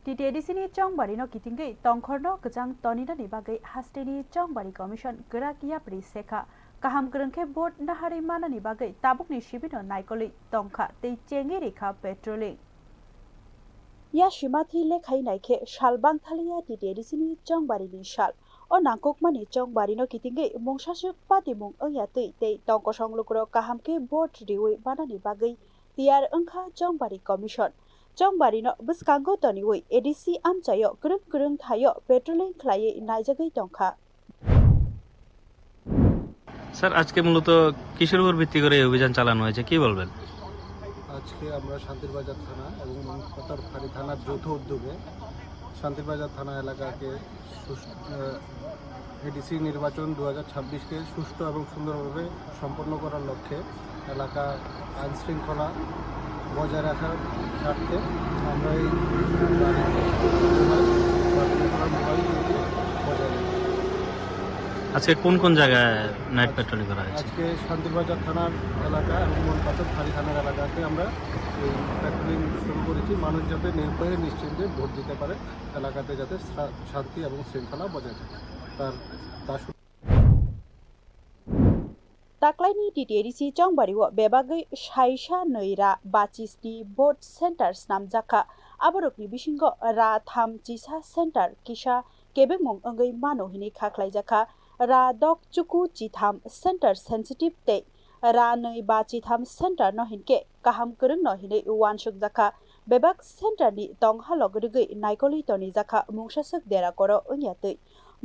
TTDCनि chongbarino kitingwi tongkhorno kwchang tonina bagai hasteni chongbari commission kwrak yapiri sekha kaham krengkhe board nahari manani bagai tabukni sibino naikolwi tongkha tei chengi rekha patrolling ya shimathi lekhai naikhe salbang thalia TTDCनि chongbarini sal o nangkukmani chongbarino kitingwi mungsasuk patimung ongya tei tongkosong lukro kahamke board riwi manani bagai tiar ongkha chongbari commission chongbarino bwskango toniwi ADC amchayo krung thayo patrolling khlaiye naijagai tongkha sir আজকে মূলত কিসের উপর ভিত্তি করে এই অভিযান চালানো হয়েছে কি বলবেন? আজকে আমরা শান্তিরবাজার থানা এবং কোতরখালী থানার যৌথ উদ্যোগে শান্তিরবাজার থানা এলাকাকে এডিসি নির্বাচন 2026কে সুষ্ঠু এবং সুন্দরভাবে সম্পন্ন করার লক্ষ্যে এলাকা আইন শৃঙ্খলা বজায় রাখার স্বার্থে আমরা এই মোবাইল বজায় রাখি। আজকে কোন কোন জায়গায় নাইট পেট্রোলিং করা হয়েছে? আজকে শান্তিরবাজার থানার এলাকা এবং কোতরখালী থানার এলাকাতে আমরা এই পেট্রোলিং শুরু করেছি, মানুষ যাতে নির্ভয়ে নিশ্চিন্তে ভোট দিতে পারে, এলাকাতে যাতে শান্তি এবং শৃঙ্খলা বজায় থাকে তার Taklaini TTDC chongbariwo bebagai saisa neira bacisni board centers namjaka aborokni bisingo ra tham chisa center kisa kebengmung ongai mano hini khaklaijaka ra dok chuku chitham center sensitive te ra nei ba chitham center no hinke kaham kurung no hini wansuk jaka bebak center ni tongkha logrigai naikolwi toni jaka mungsasuk dera koro ongyatei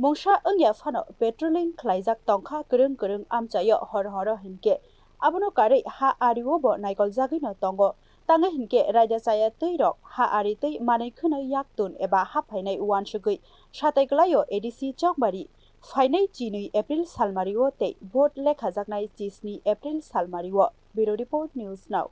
mongsa ongya phano patrolling khlaijak tongkha kurung amchayo hor hinke abono kare ha ariwo bo naikol jagui no tongo tangai hinke raida chaya tei rok ha ari tei manai khunai yaktun eba ha phainai wansugui satai glayo ADC chongbari phainai chinui April salmariwo tei vote lekhajaknai chisni April salmariwo bureau report news now